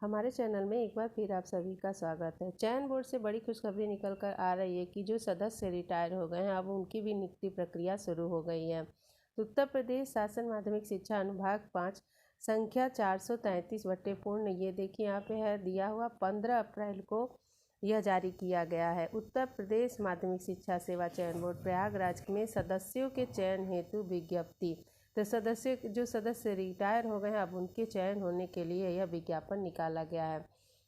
हमारे चैनल में एक बार फिर आप सभी का स्वागत है। चयन बोर्ड से बड़ी खुशखबरी निकल कर आ रही है कि जो सदस्य रिटायर हो गए हैं अब उनकी भी नियुक्ति प्रक्रिया शुरू हो गई है। उत्तर प्रदेश शासन माध्यमिक शिक्षा अनुभाग 5 संख्या 433/पूर्ण, ये देखिए यहाँ पे है दिया हुआ, 15 अप्रैल को यह जारी किया गया है। उत्तर प्रदेश माध्यमिक शिक्षा सेवा चयन बोर्ड प्रयागराज में सदस्यों के चयन हेतु विज्ञप्ति। तो जो सदस्य रिटायर हो गए हैं अब उनके चयन होने के लिए यह विज्ञापन निकाला गया है।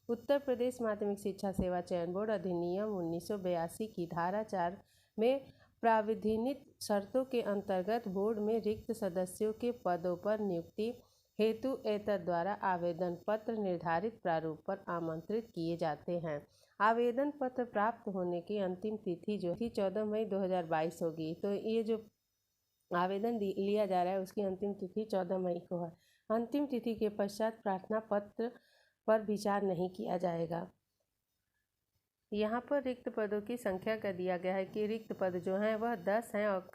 उत्तर प्रदेश माध्यमिक शिक्षा सेवा चयन बोर्ड अधिनियम 1982 की धारा 4 में प्राविधिनित शर्तों के अंतर्गत बोर्ड में रिक्त सदस्यों के पदों पर नियुक्ति हेतु एतद द्वारा आवेदन पत्र निर्धारित प्रारूप पर आमंत्रित किए जाते हैं। आवेदन पत्र प्राप्त होने की अंतिम तिथि जो थी 14 मई 2022 होगी। तो ये जो आवेदन लिया जा रहा है उसकी अंतिम तिथि 14 मई को है। अंतिम तिथि के पश्चात प्रार्थना पत्र पर विचार नहीं किया जाएगा। यहाँ पर रिक्त पदों की संख्या का दिया गया है कि रिक्त पद जो हैं वह 10 हैं और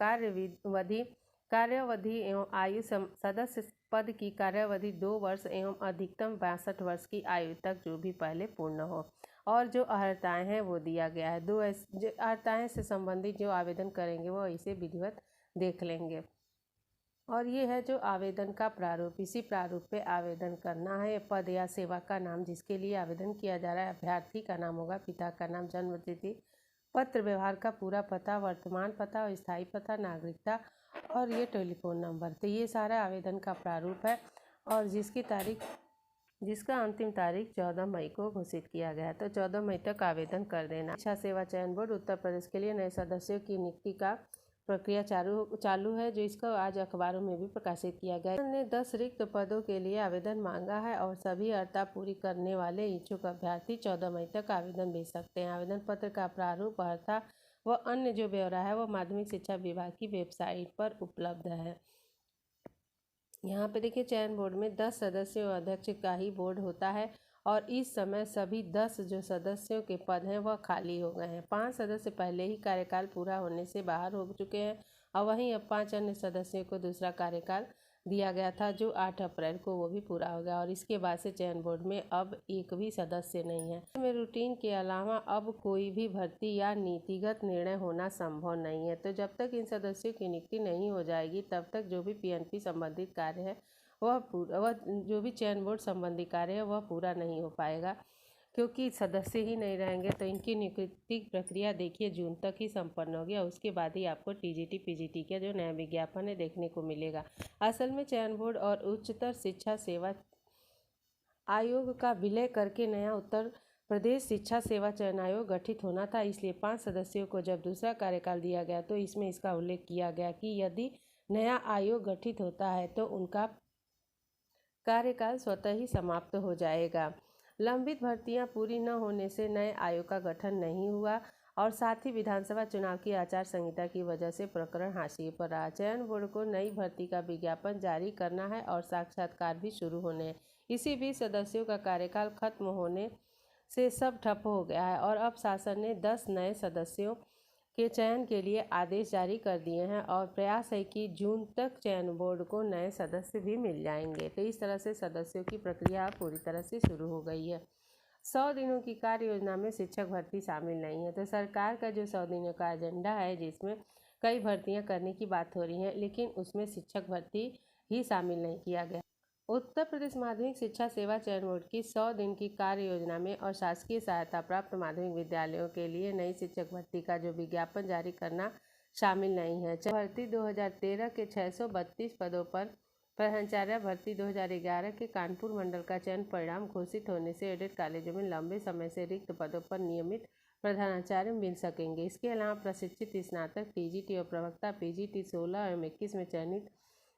कार्यावधि एवं आयु सदस्य पद की कार्यावधि 2 वर्ष एवं अधिकतम 62 वर्ष की आयु तक जो भी पहले पूर्ण हो। और जो अर्हताएँ हैं वो दिया गया है। जो अर्हताएँ से संबंधित जो आवेदन करेंगे वो इसे विधिवत देख लेंगे। और ये है जो आवेदन का प्रारूप, इसी प्रारूप पे आवेदन करना है। पद या सेवा का नाम जिसके लिए आवेदन किया जा रहा है, अभ्यर्थी का नाम होगा, पिता का नाम, जन्म तिथि, पत्र व्यवहार का पूरा पता, वर्तमान पता और स्थायी पता, नागरिकता और ये टेलीफोन नंबर। तो ये सारा आवेदन का प्रारूप है और जिसका अंतिम तारीख 14 मई को घोषित किया गया है। तो 14 मई तक आवेदन कर देना। शिक्षा सेवा चयन बोर्ड उत्तर प्रदेश के लिए नए सदस्यों की नियुक्ति का प्रक्रिया चालू है, जो इसको आज अखबारों में भी प्रकाशित किया गया है। ने 10 रिक्त पदों के लिए आवेदन मांगा है और सभी अर्हता पूरी करने वाले इच्छुक अभ्यर्थी 14 मई तक आवेदन भेज सकते हैं। आवेदन पत्र का प्रारूप, अर्हता व अन्य जो ब्यौरा है वह माध्यमिक शिक्षा विभाग की वेबसाइट पर उपलब्ध है। यहाँ पे देखिए चयन बोर्ड में 10 सदस्यों अध्यक्ष का ही बोर्ड होता है और इस समय सभी 10 जो सदस्यों के पद हैं वह खाली हो गए हैं। 5 सदस्य पहले ही कार्यकाल पूरा होने से बाहर हो चुके हैं और वहीं अब 5 अन्य सदस्यों को दूसरा कार्यकाल दिया गया था जो 8 अप्रैल को वो भी पूरा हो गया और इसके बाद से चयन बोर्ड में अब एक भी सदस्य नहीं है। में रूटीन के अलावा अब कोई भी भर्ती या नीतिगत निर्णय होना संभव नहीं है। तो जब तक इन सदस्यों की नियुक्ति नहीं हो जाएगी तब तक जो भी पीएनपी संबंधित कार्य है वह जो भी चयन बोर्ड संबंधी कार्य है वह पूरा नहीं हो पाएगा, क्योंकि सदस्य ही नहीं रहेंगे। तो इनकी नियुक्ति प्रक्रिया देखिए जून तक ही संपन्न होगी और उसके बाद ही आपको टीजीटी पीजीटी का जो नया विज्ञापन है देखने को मिलेगा। असल में चयन बोर्ड और उच्चतर शिक्षा सेवा आयोग का विलय करके नया उत्तर प्रदेश शिक्षा सेवा चयन आयोग गठित होना था, इसलिए 5 सदस्यों को जब दूसरा कार्यकाल दिया गया तो इसमें इसका उल्लेख किया गया कि यदि नया आयोग गठित होता है तो उनका कार्यकाल स्वतः ही समाप्त हो जाएगा। लंबित भर्तियां पूरी न होने से नए आयोग का गठन नहीं हुआ और साथ ही विधानसभा चुनाव की आचार संहिता की वजह से प्रकरण हाशिए पर रहा। चयन बोर्ड को नई भर्ती का विज्ञापन जारी करना है और साक्षात्कार भी शुरू होने हैं। इसी बीच सदस्यों का कार्यकाल खत्म होने से सब ठप हो गया है और अब शासन ने 10 नए सदस्यों के चयन के लिए आदेश जारी कर दिए हैं और प्रयास है कि जून तक चयन बोर्ड को नए सदस्य भी मिल जाएंगे। तो इस तरह से सदस्यों की प्रक्रिया पूरी तरह से शुरू हो गई है। 100 दिनों की कार्य योजना में शिक्षक भर्ती शामिल नहीं है। तो सरकार का जो 100 दिनों का एजेंडा है जिसमें कई भर्तियां करने की बात हो रही है, लेकिन उसमें शिक्षक भर्ती ही शामिल नहीं किया गया। उत्तर प्रदेश माध्यमिक शिक्षा सेवा चयन बोर्ड की 100 दिन की कार्य योजना में और शासकीय सहायता प्राप्त माध्यमिक विद्यालयों के लिए नई शिक्षक भर्ती का जो विज्ञापन जारी करना शामिल नहीं है। भर्ती 2013 के 632 पदों पर प्रधानाचार्य भर्ती 2011 के कानपुर मंडल का चयन परिणाम घोषित होने से एडेड कॉलेजों में लंबे समय से रिक्त पदों पर नियमित प्रधानाचार्य मिल सकेंगे। इसके अलावा प्रशिक्षित स्नातक, टीजीटी और प्रवक्ता पीजीटी 16 एवं 21 में चयनित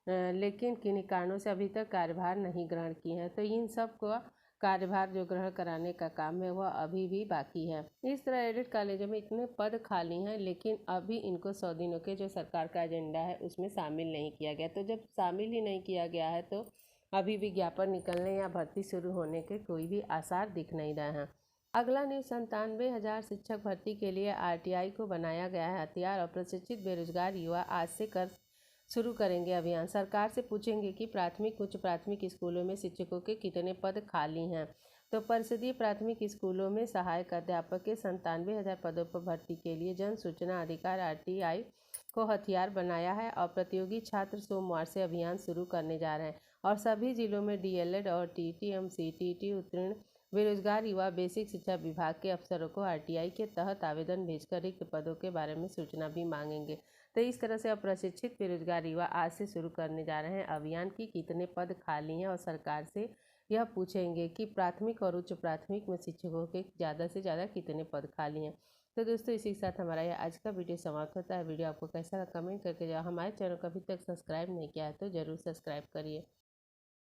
लेकिन किन्हीं कारणों से अभी तक कार्यभार नहीं ग्रहण किए हैं। तो इन सब को कार्यभार जो ग्रहण कराने का काम है वह अभी भी बाकी है। इस तरह एडेड कॉलेजों में इतने पद खाली हैं, लेकिन अभी इनको 100 दिनों के जो सरकार का एजेंडा है उसमें शामिल नहीं किया गया। तो जब शामिल ही नहीं किया गया है तो अभी विज्ञापन निकलने या भर्ती शुरू होने के कोई भी आसार दिख नहीं रहे हैं। अगला न्यूज़ 97,000 शिक्षक भर्ती के लिए आरटीआई को बनाया गया है हथियार और प्रशिक्षित बेरोजगार युवा आज से शुरू करेंगे अभियान। सरकार से पूछेंगे कि प्राथमिक उच्च प्राथमिक स्कूलों में शिक्षकों के कितने पद खाली हैं। तो परिषदीय प्राथमिक स्कूलों में सहायक अध्यापक के 97,000 पदों पर भर्ती के लिए जन सूचना अधिकार RTI को हथियार बनाया है और प्रतियोगी छात्र सोमवार से अभियान शुरू करने जा रहे हैं। और सभी जिलों में DLED और TTMC TT उत्तीर्ण बेरोजगार युवा बेसिक शिक्षा विभाग के अफसरों को RTI के तहत आवेदन भेजकर रिक्त पदों के बारे में सूचना भी मांगेंगे। तो इस तरह से अप्रशिक्षित बेरोजगार युवा आज से शुरू करने जा रहे हैं अभियान की कितने पद खाली हैं और सरकार से यह पूछेंगे कि प्राथमिक और उच्च प्राथमिक में शिक्षकों के ज़्यादा से ज़्यादा कितने पद खाली हैं। तो दोस्तों इसी के साथ हमारा यह आज का वीडियो समाप्त होता है। वीडियो आपको कैसा लगा कमेंट करके जाओ। हमारे चैनल को अभी तक सब्सक्राइब नहीं किया है तो ज़रूर सब्सक्राइब करिए।